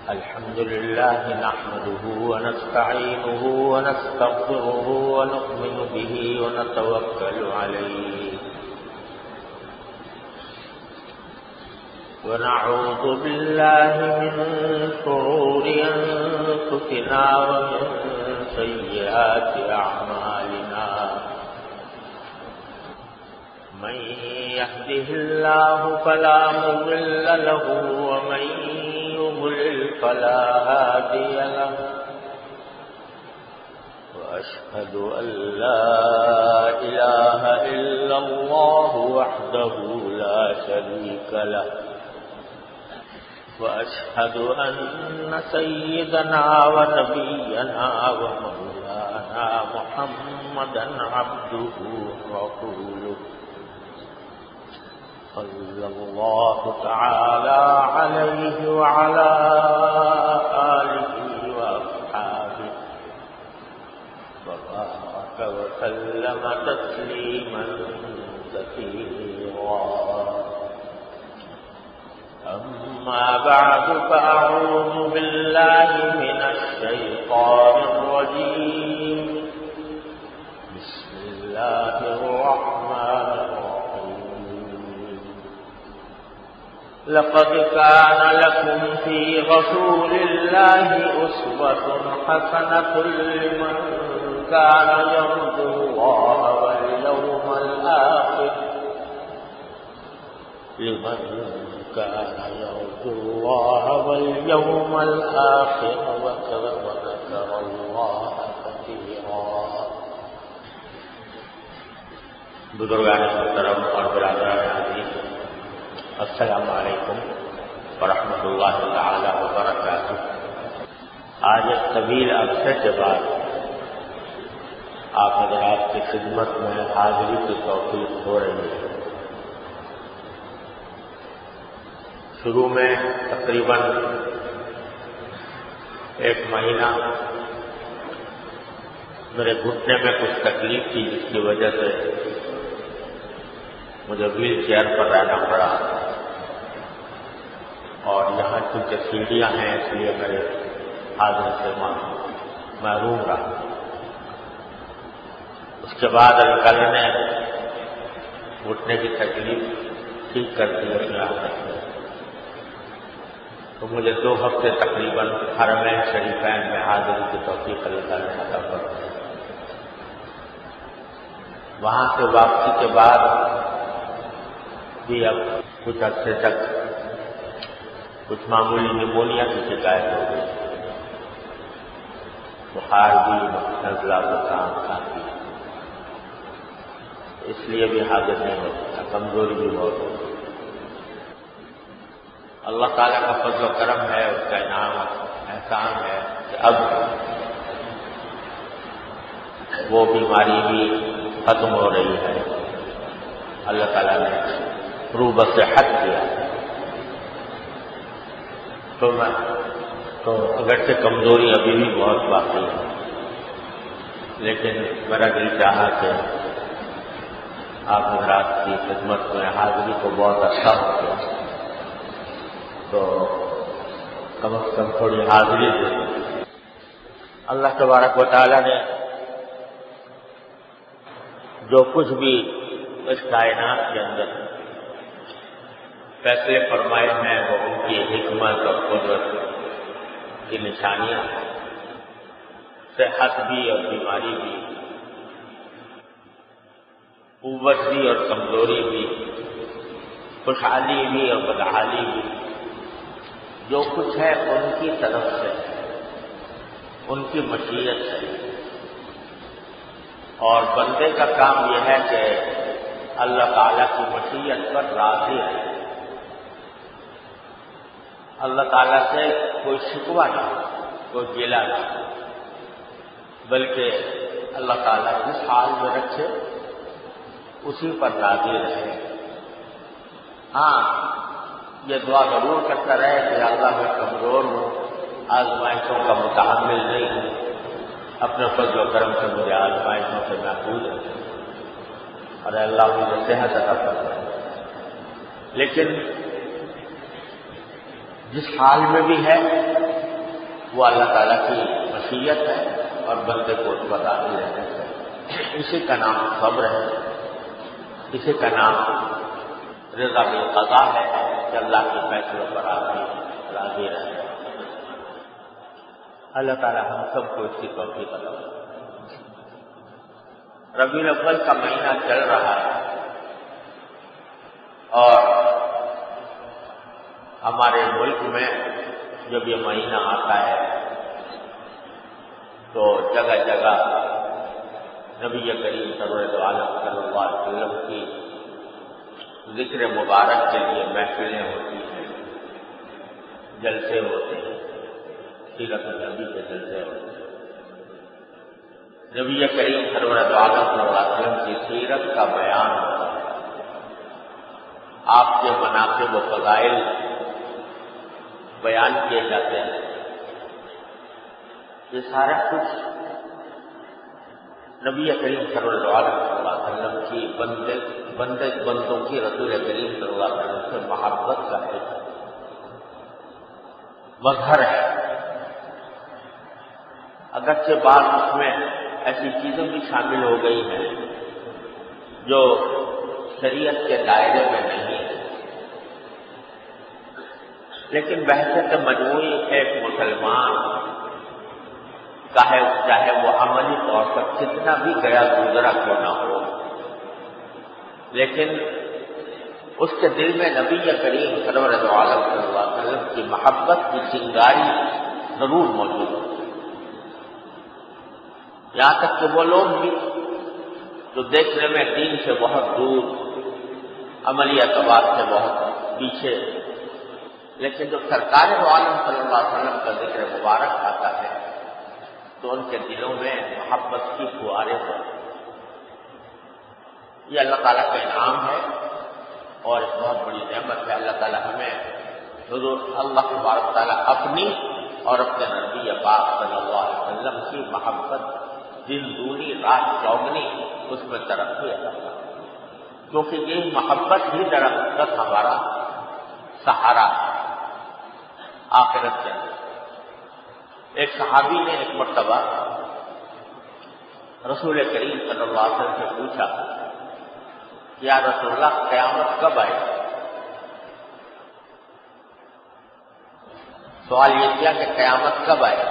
الحمد لله نحمده ونستعينه ونستغفره ونؤمن به ونتوكل عليه ونعوذ بالله من شرور أنفسنا ومن سيئات أعمالنا من يهده الله فلا مضل له ومن يضلل فلا هادي له وأشهد أن لا إله إلا الله وحده لا شريك له وأشهد أن سيدنا ونبينا ومولانا محمدا عبده ورسوله صلى الله تعالى عليه وعلى آله وأصحابه وبارك وسلم تسليما كثيرا أما بعد فأعوذ بالله من الشيطان الرجيم بسم الله الرحمن الرحيم لقد كان لكم في رسول الله أسوة حسنة لمن كان يرجو الله واليوم الآخر كان يرجو الله واليوم الآخر وذكر الله كثيرا. بزرگان محترم اور برادران عزیز، السلام علیکم ورحمۃ اللہ تعالی وبرکاتہ. آج ایک طویل عرصے کے بعد آپ حضرات کی خدمت میں حاضری کی توفیق ہو رہی ہے. شروع میں تقریباً ایک مہینہ میرے گھٹنے میں کچھ تکلیف تھی، جس کی وجہ سے مجھے ویل چیئر پر رہنا پڑا، اور یہاں چونکہ سیڑھیاں ہیں اس لیے میرے حاضر سے محروم رہا. اس کے بعد اللہ نے گھٹنے کی تکلیف ٹھیک کر دی ہے، تو مجھے 2 ہفتے تقریباً حرمین شریفین میں حاضری کی توفیق اللہ تعالیٰ نے عطا فرمائی. وہاں سے واپسی کے بعد بھی اب کچھ عرصے تک کچھ معمولی نمونیا کی شکایت ہو گئی، بخار بھی، نزلہ، زکام، کھانسی، اس لیے بھی حاضر نہیں ہو سکتا، کمزوری بھی بہت ہو گئی. اللہ تعالیٰ کا فضل و کرم ہے، اس کا انعام احسان ہے کہ اب وہ بیماری بھی ختم ہو رہی ہے. اللہ تعالیٰ نے روب صحت کیا. تو اگرچہ کمزوری ابھی بھی بہت باقی ہے، لیکن میرا دل چاہا کہ آپ حضرات کی خدمت میں حاضری کو بہت اچھا ہو گیا، تو کم از کم تھوڑی حاضری دے. اللہ تبارک و تعالیٰ نے جو کچھ بھی اس کائنات کے اندر فیصلے فرمائے ہیں وہ ان کی حکمت اور قدرت کی نشانیاں ہیں. صحت بھی اور بیماری بھی، قوت بھی اور کمزوری بھی، خوشحالی بھی اور بدحالی بھی، جو کچھ ہے ان کی طرف سے، ان کی مشیت سے. اور بندے کا کام یہ ہے کہ اللہ تعالیٰ کی مشیت پر راضی ہے، اللہ تعالیٰ سے کوئی شکوہ نہ، کوئی گلہ نہ، بلکہ اللہ تعالیٰ جس حال میں رکھے اسی پر راضی رہے. ہاں، یہ دعا ضرور کرتا رہے کہ اللہ میں کمزور ہوں، آزمائشوں کا متحمل نہیں ہوں، اپنے فضل و کرم سے مجھے آزمائشوں سے محفوظ ہے، اور اللہ مجھے صحت عطا فرمائے. لیکن جس حال میں بھی ہے وہ اللہ تعالیٰ کی مشیت ہے اور بندے کو اس پر راضی رہنے سے، اسی کا نام صبر ہے، اسی کا نام رضا بالقضاء ہے کہ اللہ کے فیصلوں پر راضی رہے۔ اللہ تعالیٰ ہم سب کو اس کی توفیق عطا فرمائے۔ ربیع الاول کا مہینہ چل رہا ہے اور ہمارے ملک میں جب یہ مہینہ آتا ہے تو جگہ جگہ نبی کریم سرور عالم صلی اللہ علیہ وسلم کی ذکر مبارک کے لیے محفلیں ہوتی ہیں، جلسے ہوتے ہیں، سیرت النبی کے جلسے ہوتے ہیں۔ نبی کریم سرور عالم صلی اللہ علیہ وسلم کی سیرت کا بیان ہوتا ہے، آپ کے مناقب و فضائل بیان کیے جاتے ہیں۔ یہ سارا کچھ نبی کریم صلی اللہ علیہ وسلم کی بندوں کی رسول کریم صلی اللہ علیہ وسلم سے محبت کا ایک مظہر ہے۔ اگرچہ بعض اس میں ایسی چیزیں بھی شامل ہو گئی ہیں جو شریعت کے دائرے میں نہیں ہے، لیکن بحثیت مجموعی ایک مسلمان چاہے وہ عملی طور پر کتنا بھی گیا گزرا کیوں نہ ہو، لیکن اس کے دل میں نبی کریم سرور عالم صلی اللہ علیہ وسلم کی محبت کی چنگاری ضرور موجود ہے۔ یہاں تک کہ وہ لوگ بھی جو دیکھنے میں دین سے بہت دور، عملی اعتبار سے بہت پیچھے، لیکن جب سرکار عالم صلی اللہ علیہ وسلم کا ذکر مبارک آتا ہے تو ان کے دلوں میں محبت کی فوارے ہوتے ہیں۔ یہ اللہ تعالیٰ کا انعام ہے اور ایک بہت بڑی نعمت ہے۔ اللہ تعالیٰ ہمیں حضور اللہ تبارک تعالیٰ اپنی اور اپنے نبی پاک صلی اللہ علیہ وسلم کی محبت دن دونی رات چوگنی اس میں ترقی عطا فرمائے، کیونکہ یہ محبت ہی درحقیقت ہمارا سہارا ہے آخرت کے اندر۔ ایک صحابی نے ایک مرتبہ رسول کریم صلی اللہ علیہ وسلم سے پوچھا کہ یا رسول اللہ قیامت کب آئے؟ سوال یہ کیا کہ قیامت کب آئے؟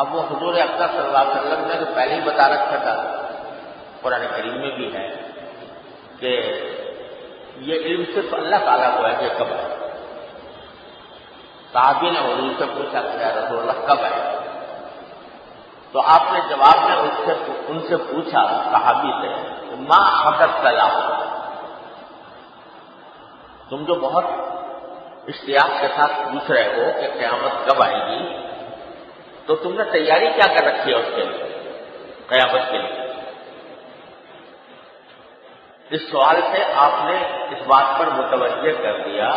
اب وہ حضور اکرم صلی اللہ علیہ وسلم نے تو پہلے ہی بتا رکھا تھا، قرآن کریم میں بھی ہے کہ یہ علم صرف اللہ تعالیٰ کو ہے کہ کب آئے۔ صحابی نے حضور سے پوچھا کہ یا رسول اللہ کب آئے؟ تو آپ نے جواب میں ان سے پوچھا صحابی سے ما حدث صلاح، تم جو بہت اشتیاق کے ساتھ پوچھ رہے ہو کہ قیامت کب آئے گی، تو تم نے تیاری کیا کر رکھی ہے اس کے لیے، قیامت کے لیے؟ اس سوال سے آپ نے اس بات پر متوجہ کر دیا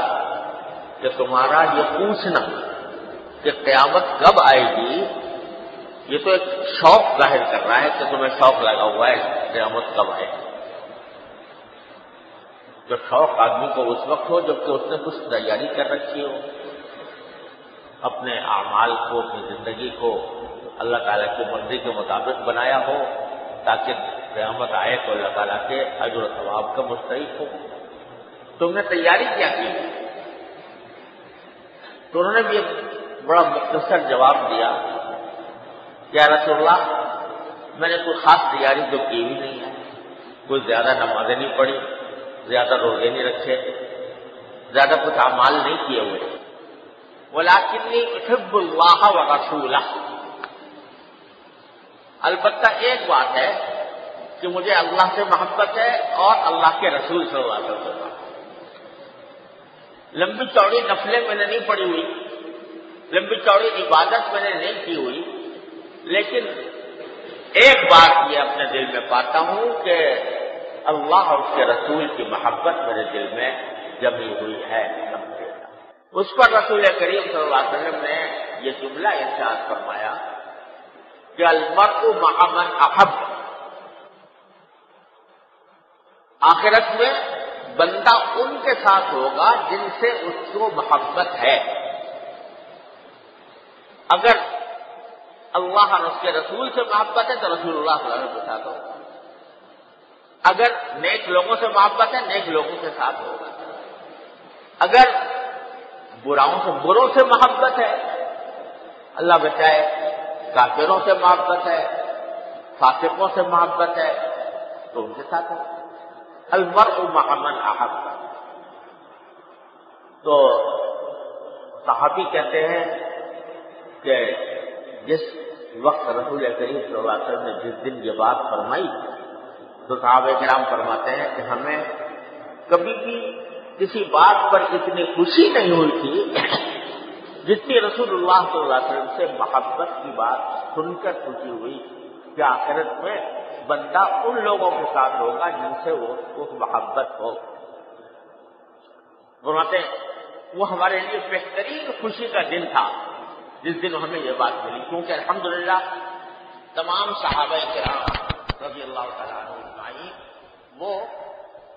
کہ تمہارا یہ پوچھنا کہ قیامت کب آئے گی، یہ تو ایک شوق ظاہر کر رہا ہے کہ تمہیں شوق لگا ہوا ہے قیامت کب آئے گی۔ جو شوق آدمی کو اس وقت ہو جبکہ اس نے کچھ تیاری کر رکھی ہو، اپنے اعمال کو، اپنی زندگی کو اللہ تعالیٰ کی مرضی کے مطابق بنایا ہو تاکہ قیامت آئے تو اللہ تعالیٰ کے اجر و ثواب کا مستحق ہو۔ تم نے تیاری کیا کی؟ تو انہوں نے بھی ایک بڑا مختصر جواب دیا کہ یا رسول اللہ میں نے کوئی خاص تیاری تو کی بھی نہیں ہے، کوئی زیادہ نمازیں نہیں پڑھی، زیادہ روزے نہیں رکھے، زیادہ کچھ اعمال نہیں کیے ہوئے، وَلَكِنِّي أُحِبُّ اللَّهَ وَرَسُولَهُ، البتہ ایک بات ہے کہ مجھے اللہ سے محبت ہے اور اللہ کے رسول صلی اللہ علیہ وسلم۔ لمبی چوڑی نفلیں میں نے نہیں پڑھی ہوئی، لمبی چوڑی عبادت میں نے نہیں کی ہوئی، لیکن ایک بات یہ اپنے دل میں پاتا ہوں کہ اللہ اور اس کے رسول کی محبت میرے دل میں جمی ہوئی ہے۔ اس پر رسول کریم صلی اللہ علیہ وسلم نے یہ جملہ ارشاد فرمایا کہ المرء مع من احب، آخرت میں بندہ ان کے ساتھ ہوگا جن سے اس کو محبت ہے. اگر اللہ اور اس کے رسول سے محبت ہے تو رسول اللہ صلی اللہ علیہ وسلم کے ساتھ ہوگا. اگر نیک لوگوں سے محبت ہے نیک لوگوں کے ساتھ ہوگا. اگر بروں سے محبت ہے، اللہ بچائے، کافروں سے محبت ہے، فاسقوں سے محبت ہے تو ان کے ساتھ ہوگا. المرء مع من احب. تو صحابی کہتے ہیں کہ جس وقت رسول کریم صلی اللہ علیہ وسلم نے جس دن یہ بات فرمائی تو صحابہ کرام فرماتے ہیں کہ ہمیں کبھی بھی کسی بات پر اتنی خوشی نہیں ہوئی تھی جتنی رسول اللہ صلی اللہ علیہ وسلم سے محبت کی بات سن کر خوشی ہوئی کہ آخرت میں بندہ ان لوگوں کے ساتھ ہوگا جن سے وہ محبت ہو. فرماتے ہیں وہ ہمارے لیے بہترین خوشی کا دن تھا جس دن ہمیں یہ بات ملی، کیونکہ الحمدللہ تمام صحابہ کرام رضی اللہ تعالیٰ عنہ اجمعین وہ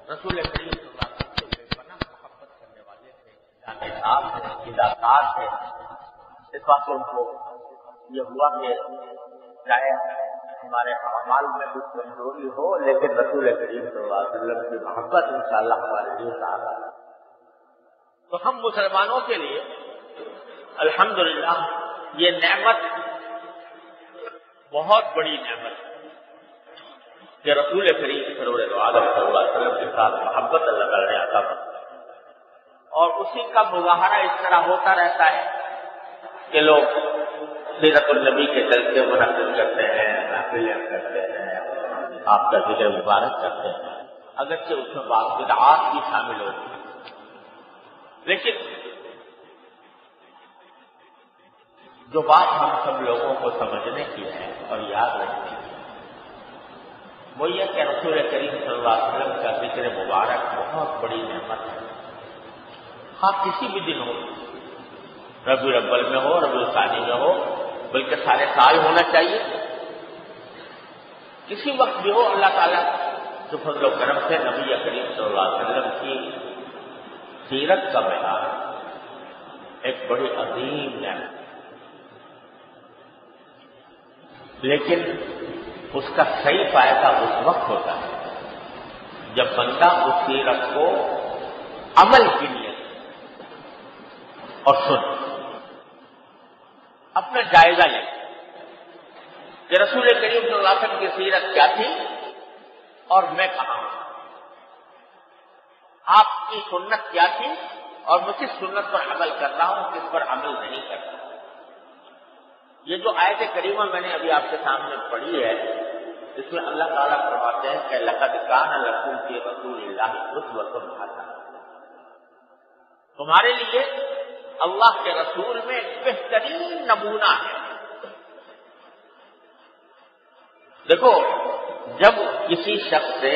رسول کریم صلی اللہ علیہ وسلم سے بے پناہ محبت کرنے والے تھے، جانبدار تھے، ہدایتکار تھے. اس بات ان کو یہ ہوا کہ چاہے ہمارے اعمال میں کچھ کمزوری ہو لیکن رسول کریم صلی اللہ علیہ وسلم کی محبت انشاءاللہ ہمارے لیے سہارا ہے. تو ہم مسلمانوں کے لیے الحمدللہ یہ نعمت بہت بڑی نعمت ہے کہ رسول کریم سرور عالم صلی اللہ علیہ وسلم کے ساتھ محبت اللہ تعالیٰ نے عطا فرمائی. اور اسی کا مظاہرہ اس طرح ہوتا رہتا ہے کہ لوگ سیرت النبی کے چلتے منعقد کرتے ہیں، محفلیں کرتے ہیں، آپ کا ذکر مبارک کرتے ہیں، اگرچہ اس میں بعض بدعات بھی شامل ہوتی ہیں. لیکن جو بات ہم سب لوگوں کو سمجھنے کی ہے اور یاد رکھنے کی وہ یہ کہ رسول کریم صلی اللہ علیہ وسلم کا ذکر مبارک بہت بڑی نعمت ہے. ہاں کسی بھی دن ہو، ربیع الاول میں ہو، ربیع الثانی میں ہو، بلکہ سارے سال ہونا چاہیے. کسی وقت بھی ہو، اللہ تعالیٰ جو فضل و کرم سے نبی کریم صلی اللہ علیہ وسلم کی سیرت کا بیان ایک بڑی عظیم نعمت، لیکن اس کا صحیح فائدہ اس وقت ہوتا ہے جب بندہ اس سیرت کو عمل کی نیت اور سن اپنا جائزہ لے کہ رسول کریم صلی اللہ علیہ وسلم کی سیرت کیا تھی اور میں کہاں ہوں، آپ کی سنت کیا تھی اور میں کس سنت پر عمل کر رہا ہوں، کس پر عمل نہیں کر رہا. یہ جو آیت کریمہ میں نے ابھی آپ کے سامنے پڑھی ہے اس میں اللہ تعالیٰ فرماتے ہیں کہ لقد کان لکم فی رسول اللہ اسوۃ حسنہ. تمہارے لیے اللہ کے رسول میں بہترین نمونہ ہے. دیکھو جب کسی شخص سے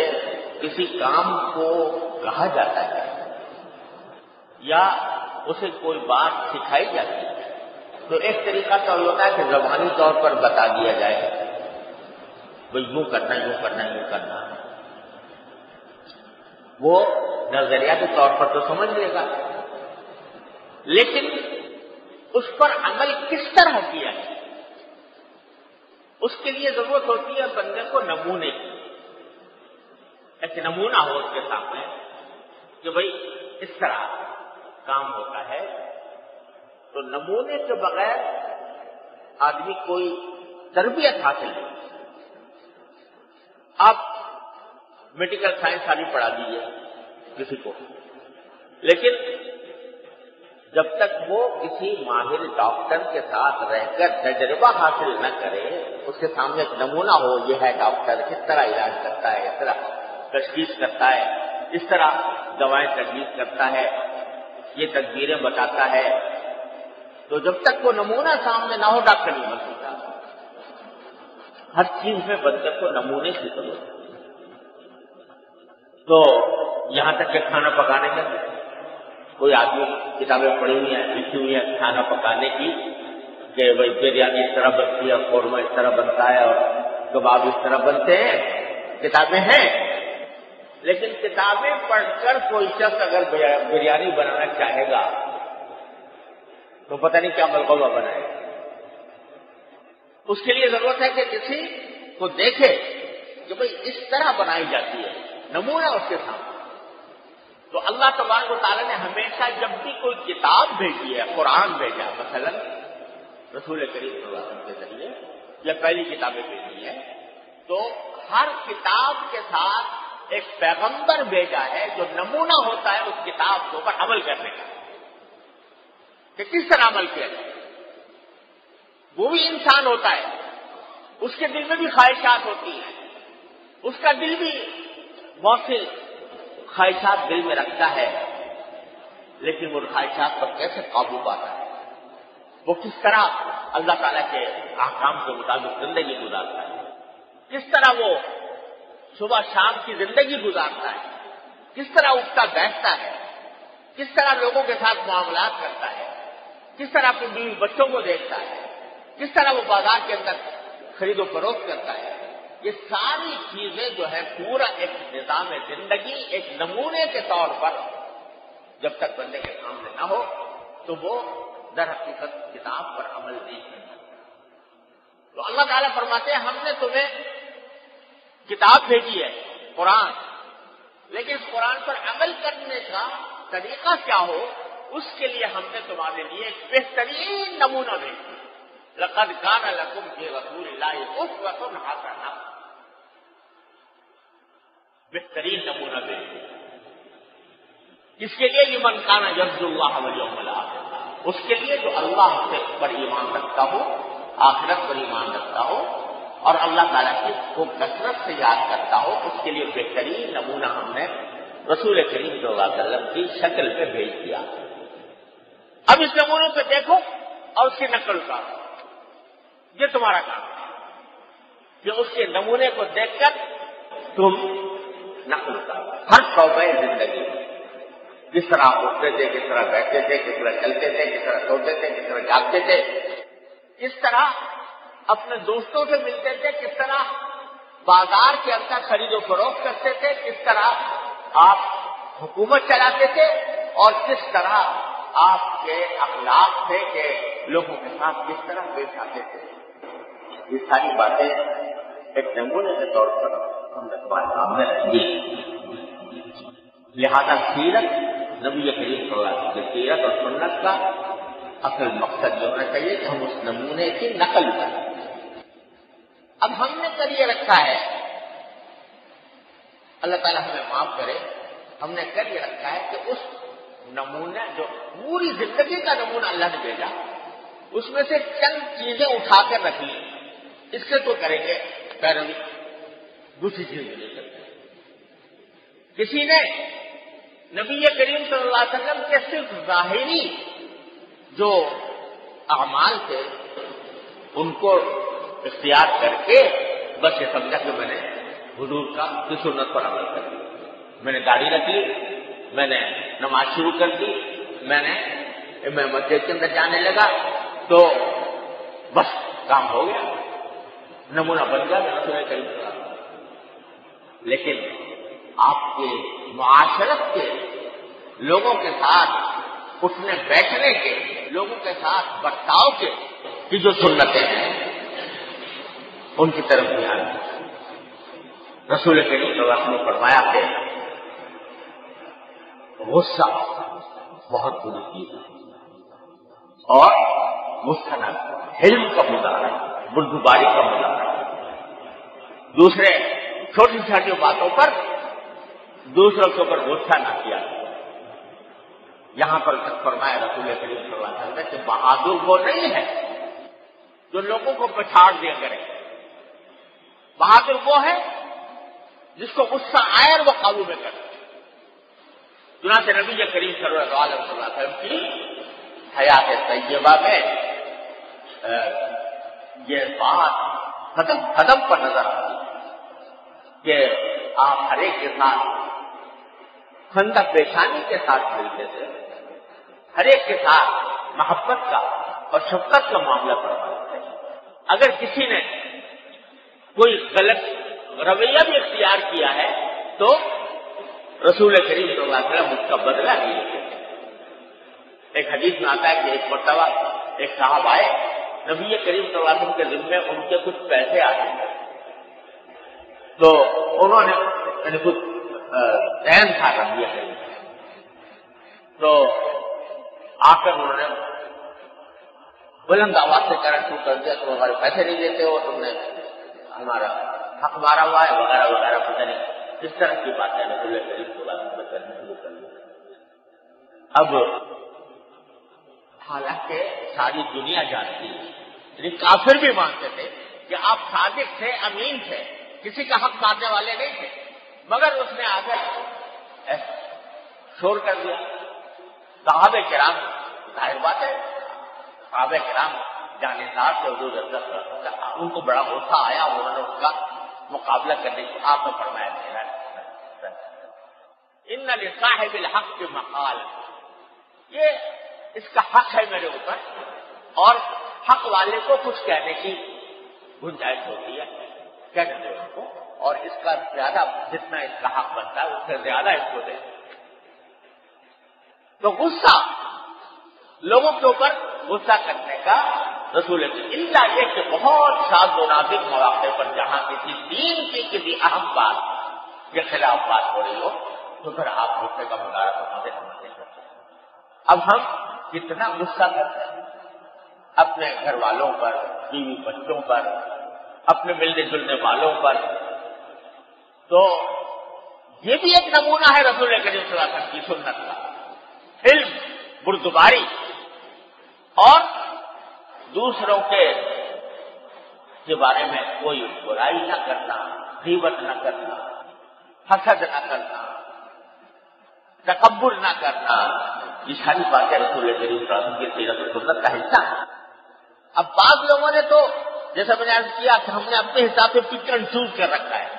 کسی کام کو کہا جاتا ہے یا اسے کوئی بات سکھائی جاتی ہے تو ایک طریقہ تو یہ ہوتا ہے کہ زبانی طور پر بتا دیا جائے بھائی یوں کرنا یوں کرنا یوں کرنا، وہ نظریاتی طور پر تو سمجھ لے گا، لیکن اس پر عمل کس طرح کیا ہے اس کے لیے ضرورت ہوتی ہے بندے کو نمونے کی. ایک نمونہ ہو اس کے سامنے کہ بھائی اس طرح کام ہوتا ہے. تو نمونے کے بغیر آدمی کوئی تربیت حاصل نہیں. آپ میڈیکل سائنس والی پڑھا دیجیے کسی کو، لیکن جب تک وہ کسی ماہر ڈاکٹر کے ساتھ رہ کر تجربہ حاصل نہ کرے، اس کے سامنے ایک نمونہ ہو یہ ہے ڈاکٹر اس طرح علاج کرتا ہے، اس طرح تشخیص کرتا ہے، اس طرح دوائیں تجویز کرتا ہے، یہ تدبیریں بتاتا ہے، تو جب تک وہ نمونہ سامنے نہ ہو ڈاکٹر نہیں بن سکتا. ہر چیز میں بندے کو نمونے کی ضرورت ہے. تو یہاں تک کہ کھانا پکانے میں کوئی آدمی کتابیں پڑھی ہوئی ہیں لکھی ہوئی ہیں کھانا پکانے کی کہ بھائی بریانی اس طرح بنتی ہے، قورمہ اس طرح بنتا ہے اور کباب اس طرح بنتے ہیں، کتابیں ہیں، لیکن کتابیں پڑھ کر کوئی شخص اگر بریانی بنانا چاہے گا تو پتہ نہیں کیا ملغوبہ بنائے. اس کے لیے ضرورت ہے کہ کسی کو دیکھے کہ بھئی اس طرح بنائی جاتی ہے، نمونہ اس کے سامنے. تو اللہ تبارک و تعالیٰ نے ہمیشہ جب بھی کوئی کتاب بھیجی ہے، قرآن بھیجا مثلا رسول کریم صلی اللہ علیہ وسلم کے ذریعے یا پہلی کتابیں بھیجی ہیں، تو ہر کتاب کے ساتھ ایک پیغمبر بھیجا ہے جو نمونہ ہوتا ہے اس کتاب کے اوپر عمل کرنے کا، کہ کس طرح عمل کیا جائے. وہ بھی انسان ہوتا ہے، اس کے دل میں بھی خواہشات ہوتی ہیں، اس کا دل بھی بہت سی خواہشات دل میں رکھتا ہے، لیکن وہ خواہشات پر کیسے قابو پاتا ہے، وہ کس طرح اللہ تعالیٰ کے احکام کے مطابق زندگی گزارتا ہے، کس طرح وہ صبح شام کی زندگی گزارتا ہے، کس طرح اٹھتا بیٹھتا ہے، کس طرح لوگوں کے ساتھ معاملات کرتا ہے، کس طرح اپنے بیوی بچوں کو دیکھتا ہے، کس طرح وہ بازار کے اندر خرید و فروخت کرتا ہے. یہ ساری چیزیں جو ہے پورا ایک نظام زندگی ایک نمونے کے طور پر جب تک بندے کے سامنے نہ ہو تو وہ در حقیقت کتاب پر عمل نہیں کرتا. تو اللہ تعالیٰ فرماتے ہیں ہم نے تمہیں کتاب بھیجی ہے قرآن، لیکن اس قرآن پر عمل کرنے کا طریقہ کیا ہو اس کے لیے ہم نے تمہارے لیے ایک بہترین نمونہ بھیجا. لقد کان لکم فی رسول اللہ اسوۃ حسنہ، بہترین نمونہ بھیجا. اس کے لیے لمن کان یرجو اللہ والیوم الآخر، اس کے لیے جو اللہ پر ایمان رکھتا ہو، آخرت پر ایمان رکھتا ہو اور اللہ تعالیٰ کی کو کثرت سے یاد کرتا ہو، اس کے لیے بہترین نمونہ ہم نے رسول کریم صلی اللہ علیہ وسلم کی شکل پہ بھیج دیا. اب اس نمونے پہ دیکھو اور اس کی نقل اتارو. یہ تمہارا کام ہے کہ اس کے نمونے کو دیکھ کر تم نقل اتارو. ہر شعبہ زندگی کس طرح اٹھتے تھے، کس طرح بیٹھتے تھے، کس طرح چلتے تھے، کس طرح سوتے تھے، کس طرح جاگتے تھے، کس طرح اپنے دوستوں سے ملتے تھے، کس طرح بازار کے اندر خرید و فروخت کرتے تھے، کس طرح آپ حکومت چلاتے تھے اور کس طرح آپ کے اخلاق تھے کہ لوگوں کے ساتھ کس طرح پیش آتے تھے. یہ ساری باتیں ایک نمونے کے طور پر ہم نے تمہارے سامنے رکھی. لہذا سیرت نبی کریم صلی اللہ علیہ وسلم کی سیرت اور سنت کا اصل مقصد یہ ہونا چاہیے کہ ہم اس نمونے کی نقل کریں. اب ہم نے کر یہ رکھا ہے، اللہ تعالیٰ ہمیں معاف کرے، ہم نے کر یہ رکھا ہے کہ اس نمونہ جو پوری زندگی کا نمونہ اللہ نے بھیجا اس میں سے چند چیزیں اٹھا کر رکھ لی. اس سے تو کریں گے پیروی، دوسری چیز نہیں کرتے. کسی نے نبی کریم صلی اللہ علیہ وسلم کے صرف ظاہری جو اعمال تھے ان کو اختیار کر کے بس یہ سمجھا کہ میں نے حضور کا کی سنت پر عمل کر دیا، میں نے داڑھی رکھ لی، میں نے نماز شروع کر دی، میں مسجد کے اندر جانے لگا تو بس کام ہو گیا، نمونہ بن گیا رسول کریم صلی اللہ علیہ وسلم. لیکن آپ کے معاشرت کے لوگوں کے ساتھ اٹھنے بیٹھنے کے، لوگوں کے ساتھ برتاؤ کے کی جو سنتیں ہیں ان کی طرف دھیان دیں. رسول کریم صلی اللہ علیہ وسلم نے فرمایا کہ غصہ بہت بری چیز ہے اور غصہ نہ حلم کا مظاہرہ، بردباری کا مظاہرہ. دوسرے چھوٹی چھوٹی باتوں پر دوسروں کے اوپر غصہ نہ کیا. یہاں پر فرمایا رسول کریم صلی اللہ علیہ وسلم کہ بہادر وہ نہیں ہے جو لوگوں کو پچھاڑ دیا کرے، بہادر وہ ہے جس کو غصہ آئے اور وہ قابو میں کرے. چنانچہ نبی کریم صلی اللہ علیہ وسلم کی حیات طیبہ میں یہ بات قدم پر نظر آتی ہے کہ آپ ہر ایک کے ساتھ خندہ پیشانی کے ساتھ ملتے تھے، ہر ایک کے ساتھ محبت کا اور شفقت کا معاملہ کرواتے تھے. اگر کسی نے کوئی غلط رویہ بھی اختیار کیا ہے تو رسول کریم صلی اللہ علیہ وسلم اس کا بدلہ نہیں لیتے. ایک حدیث میں آتا ہے کہ ایک مرتبہ ایک صاحب آئے, نبی کریم صلی اللہ علیہ وسلم کے ذمے ان کے کچھ پیسے آتے ہیں, تو انہوں نے یعنی کچھ دین تھا نبی کریم, تو آ کر انہوں نے بلند آواز سے کہنا شروع کر دیا, تم ہمارے پیسے نہیں دیتے ہو, تم نے ہمارا حق مارا ہوا ہے وغیرہ وغیرہ, پتہ نہیں اس طرح کی باتیں رسول کریم صلی اللہ علیہ وسلم کرنا شروع کر دیا. اب حالانکہ ساری دنیا جانتی ہے, یعنی کافر بھی مانتے تھے کہ آپ صادق تھے, امین تھے, کسی کا حق مارنے والے نہیں تھے, مگر اس نے آ کر شور کر دیا. صحابہ کرام, ظاہر بات ہے صحابہ کرام جانبدار سے حضور صلی اللہ علیہ وسلم, ان کو بڑا غصہ آیا, انہوں نے اس کا مقابلہ کرنے کی آپ نے فرمایا ان لصاحب الحق مقال, یہ اس کا حق ہے میرے اوپر, اور حق والے کو کچھ کہنے کی گنجائش ہوتی ہے, کہنے دیں ان کو, اور اس کا زیادہ جتنا اس کا حق بنتا ہے اس سے زیادہ اس کو دیں. تو غصہ لوگوں کے اوپر غصہ کرنے کا رسول اللہ یہ کہ بہت شاذ و نادر مواقع پر جہاں کسی دین کی کسی اہم بات کے خلاف بات ہو رہی ہو تو پھر آپ غصے کا مظاہرہ فرماتے ہم نہیں کرتے. اب ہم کتنا غصہ کرتے ہیں اپنے گھر والوں پر, بیوی بچوں پر, اپنے ملنے جلنے والوں پر, تو یہ بھی ایک نمونہ ہے رسول کریم صلی اللہ علیہ وسلم کی سنت کا. علم, بردباری اور دوسروں کے بارے میں کوئی برائی نہ کرنا, غیبت نہ کرنا, حسد نہ کرنا, تکبر نہ کرنا, یہ ساری باتیں رسول کریم صلی اللہ علیہ وسلم کی سیرت و سنت کا حصہ ہے. اب بعض لوگوں نے تو جیسا میں نے عرض کیا کہ ہم نے اپنے حساب سے پک اینڈ چوز کر رکھا ہے,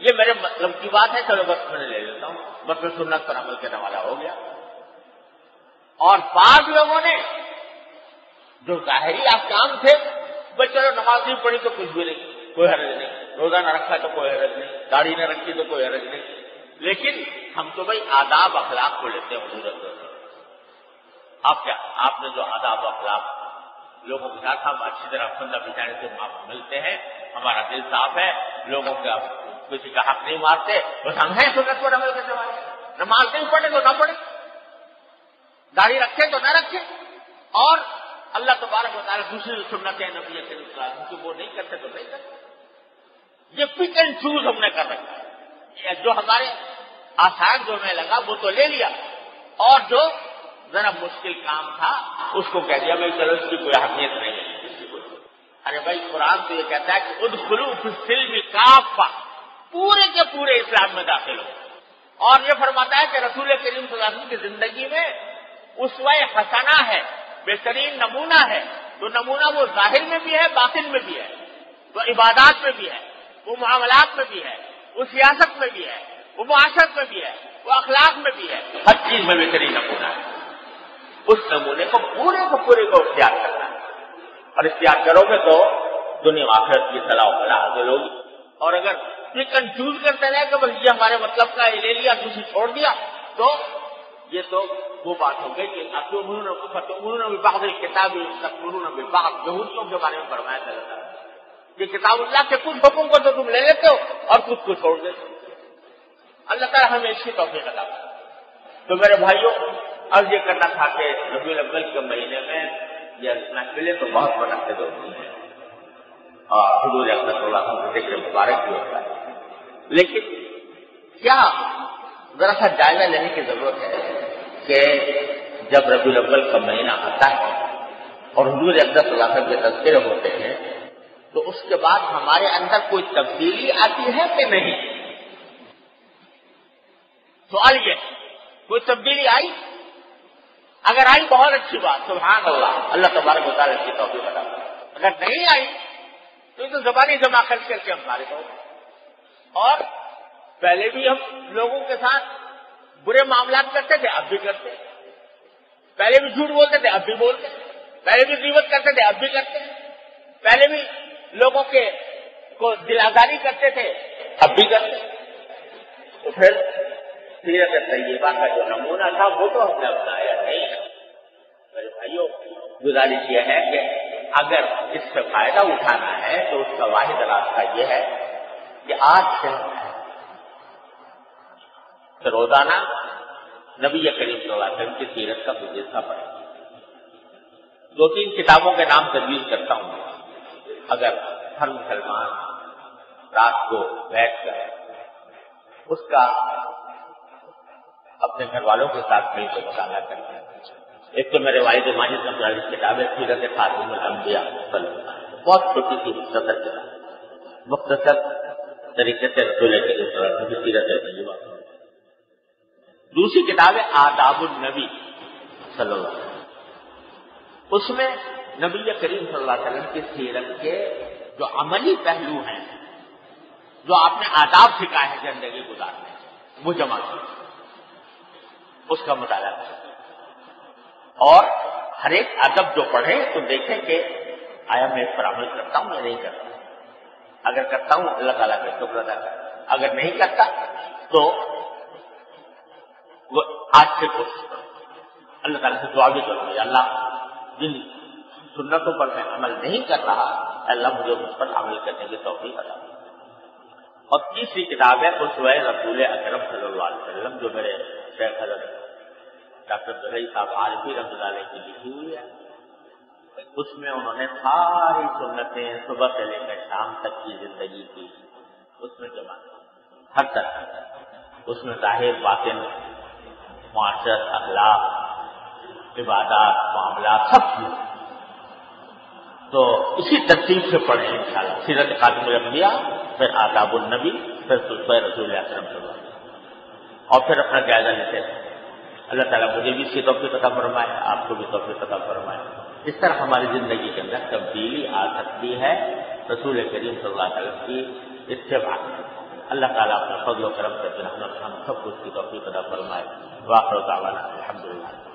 یہ میرے مطلب کی بات ہے, چلو بس میں لے لیتا ہوں, بس میں سنت پر عمل کرنے والا ہو گیا. اور بعض لوگوں نے جو ظاہری احکام تھے, بس چلو نماز نہیں پڑھی تو کچھ بھی نہیں, کوئی حرج نہیں, روزہ نہ رکھا تو کوئی حرج نہیں, داڑھی نہ رکھی تو کوئی حرج نہیں, لیکن ہم تو بھائی آداب اخلاق کو لیتے ہیں حضور. آپ کیا, آپ نے جو آداب اخلاق لوگوں کے ساتھ ہم اچھی طرح فندہ بچانے سے ملتے ہیں, ہمارا دل صاف ہے, لوگوں کا کسی کا حق نہیں مارتے, بس ہم ہیں سنت پر عمل کرنے والے. نماز نہیں پڑھے تو نہ پڑھے, داڑھی رکھے تو نہ رکھے, اور اللہ تبارک و تعالیٰ دوسری سنتیں نبی صلی اللہ علیہ وسلم کی وہ نہیں کرتے تو نہیں کرتے. یہ پک اینڈ چوز ہم نے کر رکھا ہے. جو ہمارے آسان جو ہمیں لگا وہ تو لے لیا, اور جو ذرا مشکل کام تھا اس کو کہہ دیا بھائی چلو اس کی کوئی اہمیت نہیں ہے. ارے بھائی قرآن تو یہ کہتا ہے کہ ادخلوا فی السلم کافہ, پورے کے پورے اسلام میں داخل ہو. اور یہ فرماتا ہے کہ رسول کریم صلی اللہ علیہ وسلم کی زندگی میں اسوہ حسنہ ہے, بہترین نمونہ ہے. تو نمونہ وہ ظاہر میں بھی ہے, باطن میں بھی ہے, وہ عبادات میں بھی ہے, وہ معاملات میں بھی ہے, وہ سیاست میں بھی ہے, وہ معاشرت میں بھی ہے, وہ اخلاق میں بھی ہے, ہر چیز میں بہترین نمونہ ہے. اس نمونے کو پورے کو اختیار کرنا ہے, اور اختیار کرو گے تو دنیا آخرت کی صلاح و فلاح حاصل ہوگی. اور اگر یہ کنفیوز کرتے رہے کہ بس یہ ہمارے مطلب کا لے لیا دوسری چھوڑ دیا, تو یہ تو وہ بات ہو گئی کہ فتؤمنون ببعض الکتاب وتکفرون ببعض. یہودیوں کے بارے میں فرمایا چلا تھا کہ کتاب اللہ کے کچھ حکم کو تو تم لے لیتے ہو اور کچھ کو چھوڑ دیتے ہو. اللہ تعالیٰ ہمیں اس کی توفیق عطا کرے. تو میرے بھائیوں, اب یہ کرنا تھا کہ ربیع الاول کے مہینے میں یہ محفلیں تو بہت منعقد ہوتی ہیں اور حضور اکرم صلی اللہ علیہ وسلم کے ذکر مبارک بھی ہوتا ہے, لیکن کیا ذرا سا جائزہ لینے کی ضرورت ہے کہ جب ربیع الاول کا مہینہ آتا ہے اور حضور اکرم صلی اللہ علیہ وسلم کے تذکرے ہوتے ہیں تو اس کے بعد ہمارے اندر کوئی تبدیلی آتی ہے کہ نہیں؟ سوال یہ, کوئی تبدیلی آئی؟ اگر آئی بہت اچھی بات, سبحان اللہ, اللہ تبارک و تعالیٰ کی توفیق عطا کرے. اگر نہیں آئی تو یہ تو زبانی جمع خرچ کر کے ہم فارغ ہو گئے. اور پہلے بھی ہم لوگوں کے ساتھ برے معاملات کرتے تھے, اب بھی کرتے, پہلے بھی جھوٹ بولتے تھے, اب بھی بولتے, پہلے بھی غیبت کرتے تھے, اب بھی کرتے, پہلے بھی لوگوں کو دل آزاری کرتے تھے, اب بھی کرتے. تو پھر سیرت طیبہ کا جو نمونہ تھا وہ تو ہم نے اپنایا نہیں. میرے بھائیوں، گزارش یہ ہے کہ اگر اس سے فائدہ اٹھانا ہے تو اس کا واحد راستہ یہ ہے کہ آج سے روزانہ نبی کریم صلی اللہ علیہ وسلم کی سیرت کا کچھ حصہ پڑھیں. 2-3 کتابوں کے نام تجویز کرتا ہوں. اگر ہر مسلمان رات کو بیٹھ کر اس کا اپنے گھر والوں کے ساتھ مل کے مطالعہ کرتے ہیں. ایک تو میرے والد ماجد رحمۃ اللہ علیہ کتاب ہے سیرت خاتم الانبیاء، بہت چھوٹی سی مختصر کتاب، مختصر طریقے سے رسول کریم صلی اللہ علیہ وسلم کی سیرت طیبہ. دوسری کتاب ہے آداب النبی صلی اللہ علیہ وسلم. اس میں نبی کریم صلی اللہ علیہ وسلم کی سیرت کے جو عملی پہلو ہیں، جو آپ نے آداب سکھائے ہیں زندگی گزارنے، وہ جمع کیے، اس کا مطالعہ کریں. اور ہر ایک ادب جو پڑھے تو دیکھیں کہ آیا میں اس پر عمل کرتا ہوں یا نہیں کرتا. اگر کرتا ہوں اللہ تعالیٰ کا شکر ادا کرتا، اگر نہیں کرتا تو وہ آج سے کوشش کرو. اللہ تعالیٰ سے دعا بھی کروں گی، اللہ جن سنتوں پر میں عمل نہیں کر رہا، اللہ مجھے اس پر عمل کرنے کی توفیق عطا کرے. اور تیسری کتاب ہے اسوہ رسول اکرم صلی اللہ علیہ وسلم، جو میرے شیخ حضرت ڈاکٹر زہری صاحب عارفی رحمۃ اللہ علیہ کی لکھی ہوئی ہے. اس میں انہوں نے ساری سنتیں صبح سے لے کر شام تک کی زندگی کی اس میں جمع ہر طرح، اس میں ظاہر باطن، معاشرت، اخلاق، عبادات، معاملات سب چیز. تو اسی ترتیب سے پڑھیں انشاءاللہ سیرت خاتم الانبیاء، پھر آداب النبی، پھر رسول اکرم صلی اللہ علیہ وسلم، اور پھر اپنا جائزہ لیتے ہیں. اللہ تعالیٰ مجھے بھی اس کی توفیق عطا فرمائے، آپ کو بھی توفیق عطا فرمائے. اس طرح ہماری زندگی کے اندر تبدیلی آ سکتی ہے رسول کریم صلی اللہ علیہ وسلم کی اتباع. اللہ تعالیٰ اپنا فضل و کرم سے ہم سب کو اس کی توفیق عطا فرمائے. وآخر دعوانا الحمدللہ.